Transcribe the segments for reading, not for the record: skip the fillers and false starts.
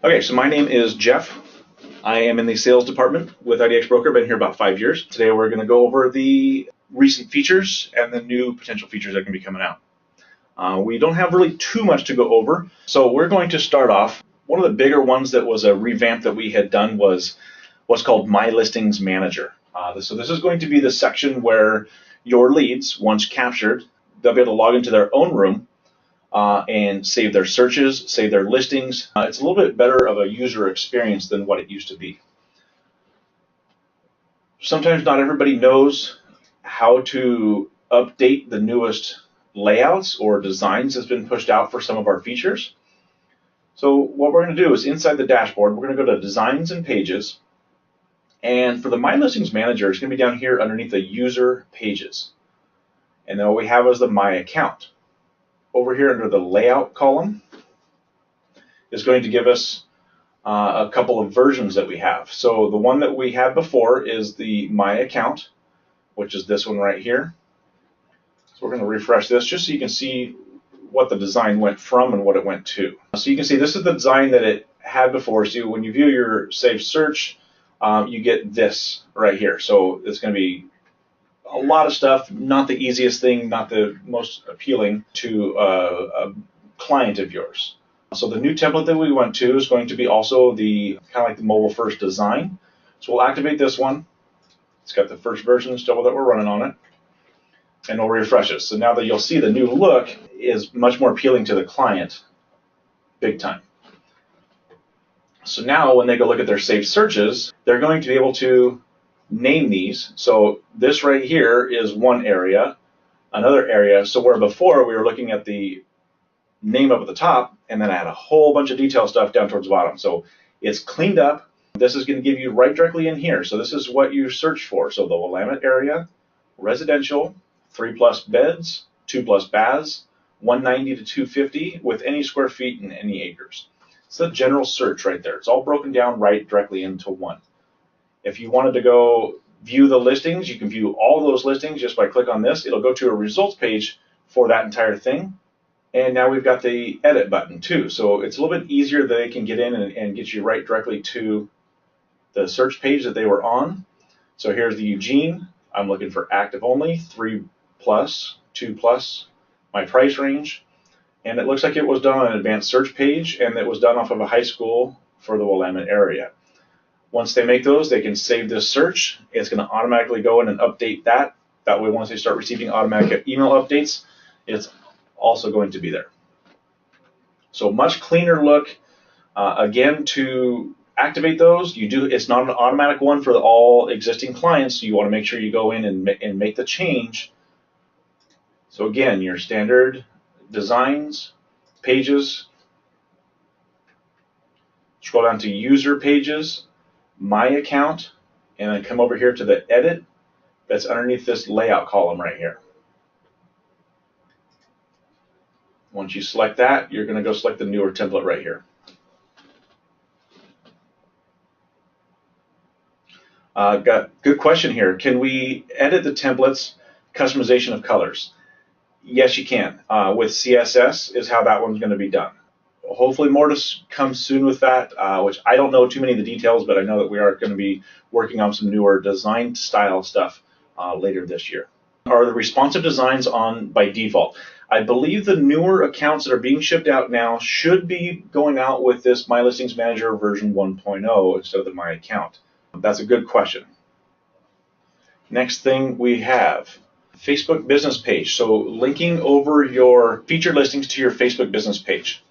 Okay, so my name is Jeff. I am in the sales department with IDX Broker. Been here about 5 years. Today we're going to go over the recent features and the new potential features that can be coming out. We don't have really too much to go over, so we're going to start off. One of the bigger ones that was a revamp that we had done was what's called My Listings Manager. So this is going to be the section where your leads, once captured, they'll be able to log into their own room and save their searches, save their listings. It's a little bit better of a user experience than what it used to be. Sometimes not everybody knows how to update the newest layouts or designs that's been pushed out for some of our features. So what we're going to do is inside the dashboard, we're going to go to Designs and Pages. And for the My Listings Manager, it's going to be down here underneath the User Pages. And then what we have is the My Account. Over here under the Layout column is going to give us a couple of versions that we have. So the one that we had before is the My Account, which is this one right here. So we're going to refresh this just so you can see what the design went from and what it went to. So you can see this is the design that it had before. So when you view your saved search, you get this right here. So it's going to be a lot of stuff, not the easiest thing, not the most appealing to a client of yours. So the new template that we went to is going to be also the kind of like the mobile first design. So we'll activate this one. It's got the first version still that we're running on it. And we'll refresh it. So now that you'll see the new look is much more appealing to the client, big time. So now when they go look at their saved searches, they're going to be able to name these. So this right here is one area, another area. So where before we were looking at the name up at the top, and then I had a whole bunch of detail stuff down towards the bottom. So it's cleaned up. This is going to give you right directly in here. So this is what you search for. So the Willamette area, residential, 3+ beds, 2+ baths, 190 to 250 with any square feet and any acres. It's a general search right there. It's all broken down right directly into one. If you wanted to go view the listings, you can view all those listings just by click on this. It'll go to a results page for that entire thing. And now we've got the edit button too. So it's a little bit easier that they can get in and get you right directly to the search page that they were on. So here's the Eugene. I'm looking for active only, 3+, 2+, my price range. And it looks like it was done on an advanced search page, and it was done off of a high school for the Willamette area. Once they make those, they can save this search. It's going to automatically go in and update that. That way, once they start receiving automatic email updates, it's also going to be there. So much cleaner look. Again, to activate those, it's not an automatic one for all existing clients. So you want to make sure you go in and make the change. So again, your standard designs, pages, scroll down to user pages, my account, and then come over here to the edit that's underneath this layout column right here. Once you select that, you're going to go select the newer template right here. Got good question here. Can we edit the templates, customization of colors? Yes, you can. With CSS is how that one's going to be done. Hopefully more to come soon with that, which I don't know too many of the details, but I know that we are going to be working on some newer design style stuff later this year. Are the responsive designs on by default? I believe the newer accounts that are being shipped out now should be going out with this My Listings Manager version 1.0 instead of the My Account. That's a good question. Next thing we have Facebook business page. So linking over your featured listings to your Facebook business page.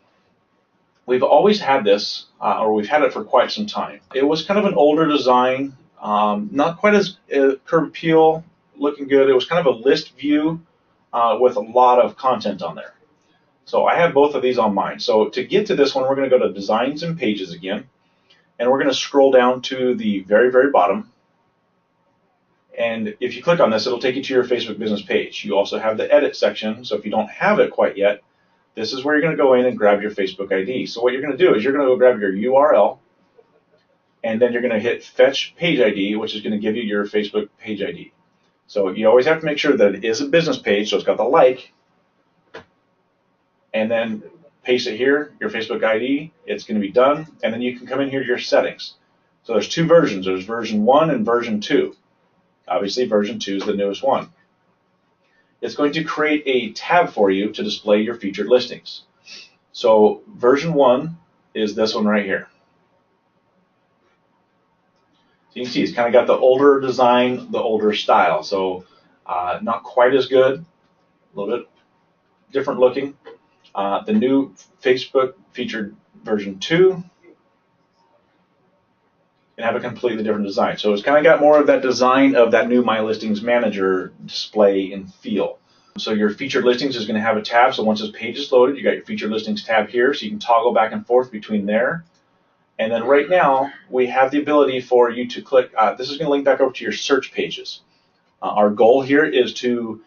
We've always had this, or we've had it for quite some time. It was kind of an older design, not quite as curb appeal, looking good. It was kind of a list view with a lot of content on there. So I have both of these on mine. So to get to this one, we're going to go to Designs and Pages again, and we're going to scroll down to the very, very bottom. And if you click on this, it'll take you to your Facebook business page. You also have the edit section. So if you don't have it quite yet, this is where you're going to go in and grab your Facebook ID. So what you're going to do is you're going to go grab your URL, and then you're going to hit Fetch Page ID, which is going to give you your Facebook page ID. So you always have to make sure that it is a business page, so it's got the like, and then paste it here, your Facebook ID, it's going to be done, and then you can come in here to your settings. So there's two versions. There's version 1 and version 2. Obviously, version 2 is the newest one. It's going to create a tab for you to display your featured listings. So version 1 is this one right here. So you can see it's kind of got the older design, the older style. So not quite as good, a little bit different looking. The new Facebook featured version 2 and have a completely different design. So it's kind of got more of that design of that new My Listings Manager display and feel. So your featured listings is going to have a tab. So once this page is loaded, you got your featured listings tab here, so you can toggle back and forth between there. And then right now we have the ability for you to click. This is going to link back over to your search pages. Our goal here is to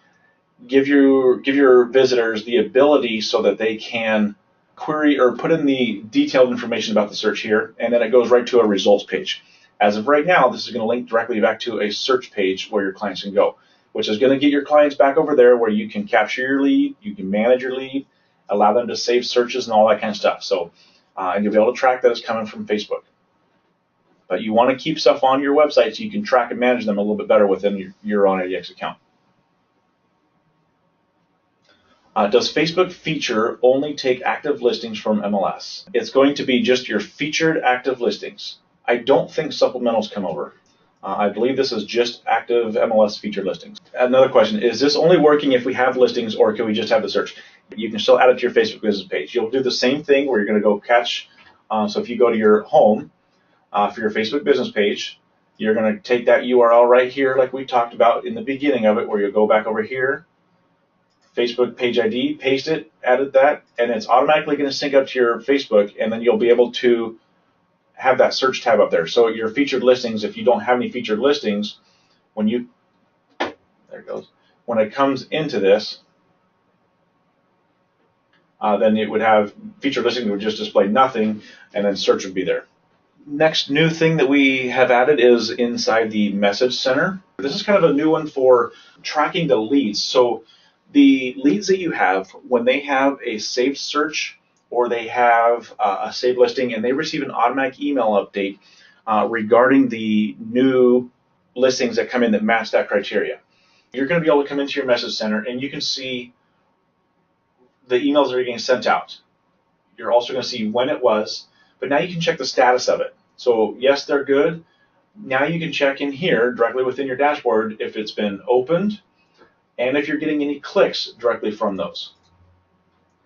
give your visitors the ability so that they can query or put in the detailed information about the search here, and then it goes right to a results page. As of right now, this is going to link directly back to a search page where your clients can go, which is going to get your clients back over there where you can capture your lead, you can manage your lead, allow them to save searches and all that kind of stuff. So, and you'll be able to track that it's coming from Facebook. But you want to keep stuff on your website so you can track and manage them a little bit better within your own IDX account. Does Facebook feature only take active listings from MLS? It's going to be just your featured active listings. I don't think supplementals come over. I believe this is just active MLS featured listings. Another question, is this only working if we have listings or can we just have the search? You can still add it to your Facebook business page. You'll do the same thing where you're going to go catch. So if you go to your home for your Facebook business page, you're going to take that URL right here like we talked about in the beginning of it, where you'll go back over here, Facebook page ID, paste it, edit that, and it's automatically going to sync up to your Facebook, and then you'll be able to have that search tab up there. So your featured listings, if you don't have any featured listings, when it comes into this, then it would have featured listings would just display nothing, and then search would be there. Next new thing that we have added is inside the message center. This is kind of a new one for tracking the leads. So the leads that you have, when they have a saved search or they have a saved listing and they receive an automatic email update regarding the new listings that come in that match that criteria, you're going to be able to come into your message center and you can see the emails that are getting sent out. You're also going to see when it was, but now you can check the status of it. So yes, they're good. Now you can check in here directly within your dashboard if it's been opened, and if you're getting any clicks directly from those.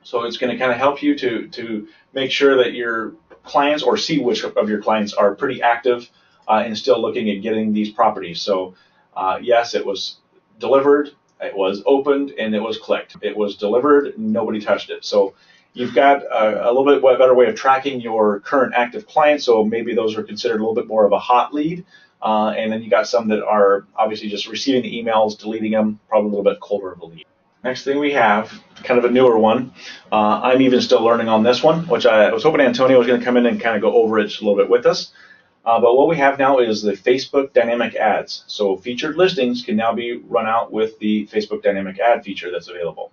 So it's going to kind of help you to make sure that your clients, or see which of your clients are pretty active and still looking at getting these properties. So yes, it was delivered, it was opened, and it was clicked. It was delivered, nobody touched it. So you've got a little bit better way of tracking your current active clients, so maybe those are considered a little bit more of a hot lead. And then you got some that are obviously just receiving the emails, deleting them, probably a little bit colder of a lead. Next thing we have, kind of a newer one. I'm even still learning on this one, which I was hoping Antonio was going to come in and kind of go over it a little bit with us. But what we have now is the Facebook dynamic ads. So featured listings can now be run out with the Facebook dynamic ad feature that's available.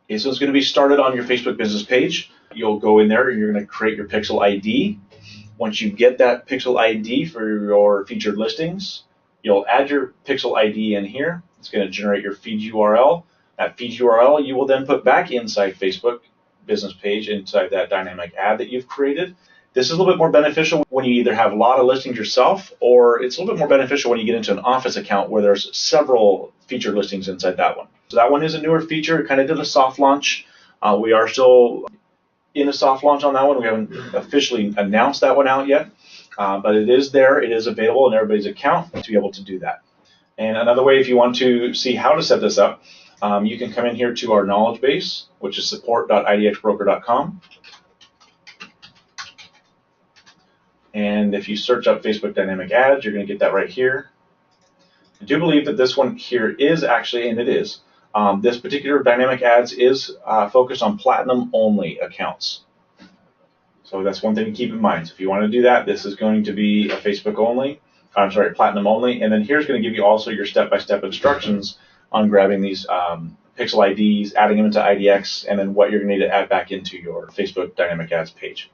Okay, so it's going to be started on your Facebook business page. You'll go in there and you're going to create your pixel ID. Once you get that pixel ID for your featured listings, you'll add your pixel ID in here. It's going to generate your feed URL. That feed URL you will then put back inside Facebook business page, inside that dynamic ad that you've created. This is a little bit more beneficial when you either have a lot of listings yourself, or it's a little bit more beneficial when you get into an office account where there's several featured listings inside that one. So that one is a newer feature. It kind of did a soft launch. We are still in a soft launch on that one. We haven't officially announced that one out yet, but it is there. It is available in everybody's account to be able to do that. And another way, if you want to see how to set this up, you can come in here to our knowledge base, which is support.idxbroker.com. And if you search up Facebook dynamic ads, you're going to get that right here. I do believe that this one here is actually, and it is, this particular dynamic ads is focused on platinum only accounts. So that's one thing to keep in mind. So if you want to do that, this is going to be a Facebook only, I'm sorry, platinum only. And then here's going to give you also your step-by-step instructions on grabbing these pixel IDs, adding them into IDX, and then what you're going to need to add back into your Facebook Dynamic Ads page.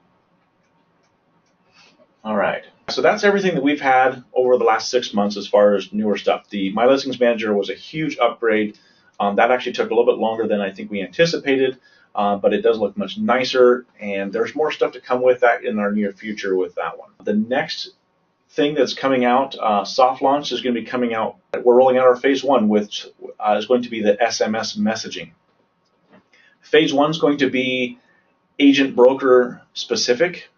All right, so that's everything that we've had over the last 6 months as far as newer stuff. The My Listings Manager was a huge upgrade. That actually took a little bit longer than I think we anticipated, but it does look much nicer, and there's more stuff to come with that in our near future with that one. The next thing that's coming out, soft launch, is going to be coming out. We're rolling out our phase 1, which is going to be the SMS messaging. Phase 1 is going to be agent broker specific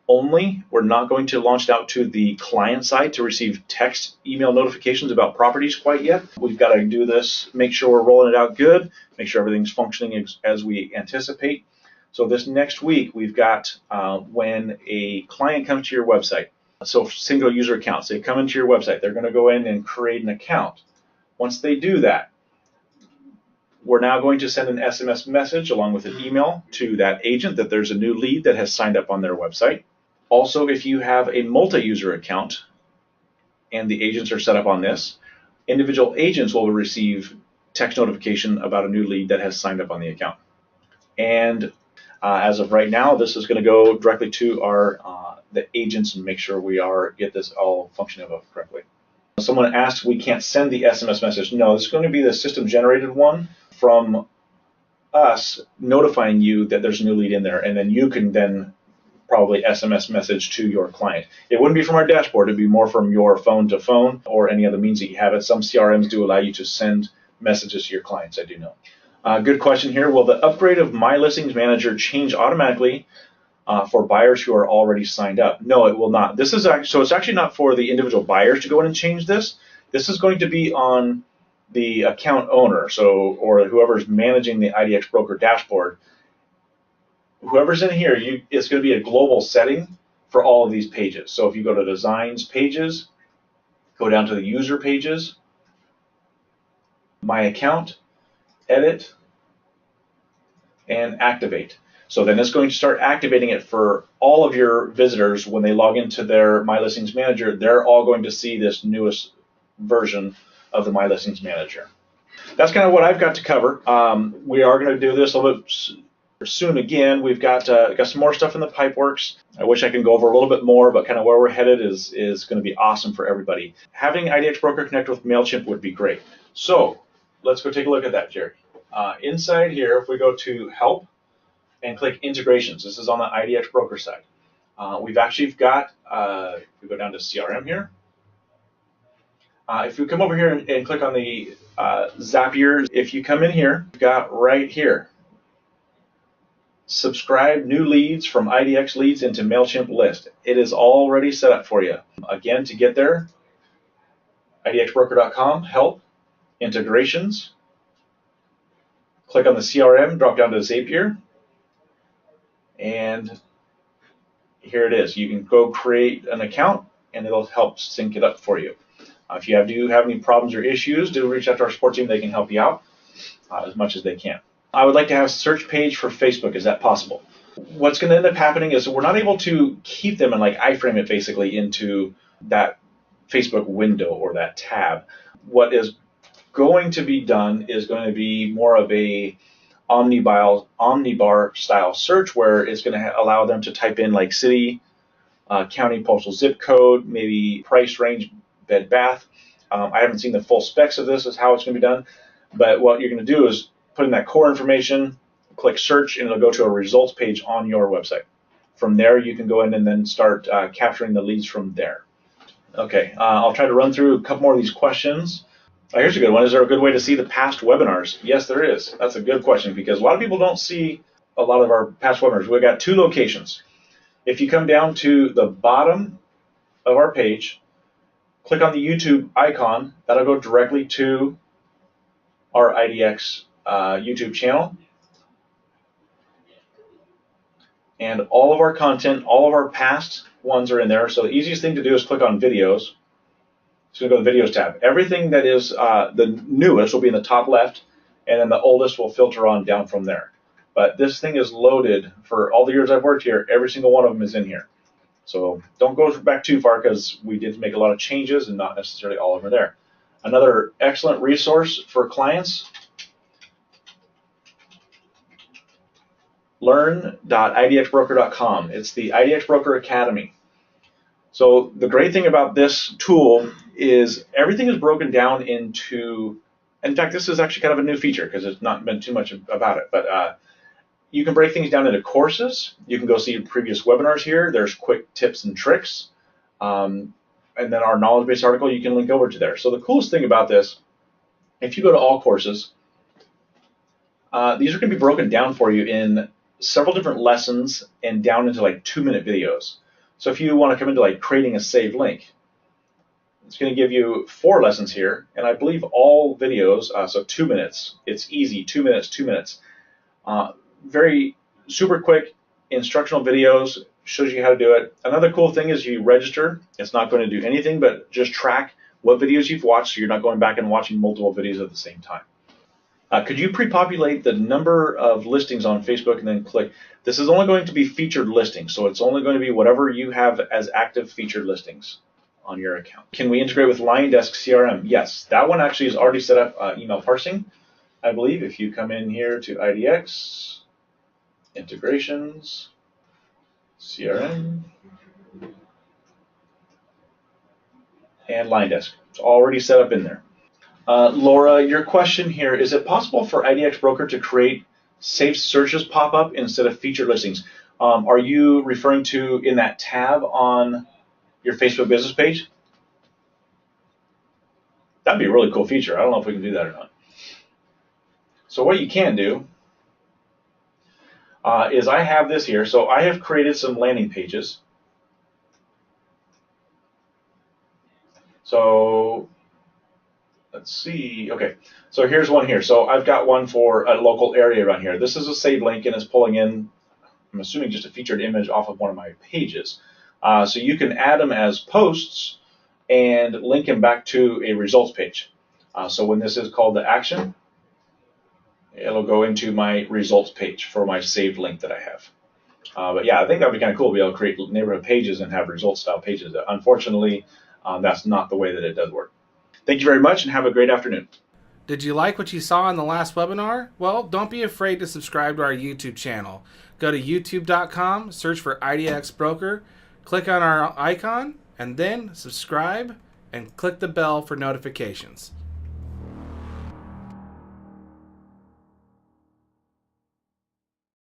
only. We're not going to launch it out to the client side to receive text email notifications about properties quite yet. We've got to do this, make sure we're rolling it out good, make sure everything's functioning as we anticipate. So this next week, we've got when a client comes to your website, so single user accounts, they come into your website, they're going to go in and create an account. Once they do that, we're now going to send an SMS message along with an email to that agent that there's a new lead that has signed up on their website. Also, if you have a multi-user account and the agents are set up on this, individual agents will receive text notification about a new lead that has signed up on the account. And as of right now, this is going to go directly to our the agents and make sure we get this all functioning correctly. Someone asked, we can't send the SMS message. No, it's going to be the system-generated one from us notifying you that there's a new lead in there, and then you can then probably SMS message to your client. It wouldn't be from our dashboard. It'd be more from your phone to phone or any other means that you have it. Some CRMs do allow you to send messages to your clients, I do know. Good question here. Will the upgrade of My Listings Manager change automatically for buyers who are already signed up? No, it will not. This is so it's actually not for the individual buyers to go in and change this. This is going to be on the account owner, or whoever's managing the IDX Broker dashboard. Whoever's in here, it's going to be a global setting for all of these pages. So if you go to Designs Pages, go down to the User Pages, My Account, Edit, and Activate. So then it's going to start activating it for all of your visitors when they log into their My Listings Manager. They're all going to see this newest version of the My Listings Manager. That's kind of what I've got to cover. We are going to do this a little bit soon again. We've got some more stuff in the pipe works. I wish I could go over a little bit more, but kind of where we're headed is going to be awesome for everybody. Having IDX Broker connect with MailChimp would be great. So let's go take a look at that, Jerry. Inside here, if we go to Help and click Integrations, this is on the IDX Broker side. We've actually got, if we go down to CRM here, if you come over here and click on the Zapier, if you come in here, you've got right here, subscribe new leads from IDX leads into MailChimp list. It is already set up for you. Again, to get there, idxbroker.com, Help, Integrations, click on the CRM, drop down to Zapier, and here it is. You can go create an account and it'll help sync it up for you. If you do have any problems or issues, do reach out to our support team. They can help you out as much as they can. I would like to have a search page for Facebook. Is that possible? What's going to end up happening is we're not able to keep them and iframe it basically into that Facebook window or that tab. What is going to be done is going to be more of a omnibar style search where it's going to allow them to type in city, county, postal zip code, maybe price range, bed, bath. I haven't seen the full specs of this as how it's going to be done, but what you're going to do is put in that core information, click search, and it'll go to a results page on your website. From there, you can go in and then start capturing the leads from there. Okay, I'll try to run through a couple more of these questions. Here's a good one. Is there a good way to see the past webinars? Yes, there is. That's a good question because a lot of people don't see a lot of our past webinars. We've got 2 locations. If you come down to the bottom of our page, click on the YouTube icon. That'll go directly to our IDX YouTube channel. And all of our content, all of our past ones are in there. So the easiest thing to do is click on Videos. So go to the Videos tab. Everything that is the newest will be in the top left, and then the oldest will filter on down from there. But this thing is loaded for all the years I've worked here. Every single one of them is in here. So don't go back too far because we did make a lot of changes and not necessarily all of them are there. Another excellent resource for clients learn.idxbroker.com. It's the IDX Broker Academy. So the great thing about this tool is everything is broken down into, in fact, this is actually kind of a new feature because it's not been too much about it, but you can break things down into courses. You can go see previous webinars here. There's quick tips and tricks. And then our knowledge base article, you can link over to there. So the coolest thing about this, if you go to all courses, these are going to be broken down for you in several different lessons and down into like 2-minute videos. So if you want to come into like creating a saved link, it's going to give you 4 lessons here, and I believe all videos, so 2 minutes. It's easy, 2 minutes, 2 minutes. Very super quick instructional videos, shows you how to do it. Another cool thing is you register. It's not going to do anything but just track what videos you've watched, so you're not going back and watching multiple videos at the same time. Could you pre-populate the number of listings on Facebook and then click? This is only going to be featured listings, so it's only going to be whatever you have as active featured listings on your account. Can we integrate with LionDesk CRM? Yes, that one actually is already set up email parsing, I believe. If you come in here to IDX, integrations, CRM, and LionDesk. It's already set up in there. Laura, your question here, is it possible for IDX Broker to create saved searches pop up instead of featured listings? Are you referring to in that tab on your Facebook business page? That'd be a really cool feature. I don't know if we can do that or not. So what you can do is I have this here. So I have created some landing pages. So let's see. Okay, so here's one here. So I've got one for a local area around here. This is a saved link, and it's pulling in, I'm assuming, just a featured image off of one of my pages. So you can add them as posts and link them back to a results page. So when this is called to action, it'll go into my results page for my saved link that I have. But yeah, I think that'd be kind of cool to be able to create neighborhood pages and have results style pages. Unfortunately, that's not the way that it does work. Thank you very much and have a great afternoon. Did you like what you saw in the last webinar? Well, don't be afraid to subscribe to our YouTube channel. Go to youtube.com, search for IDX Broker, click on our icon, and then subscribe and click the bell for notifications.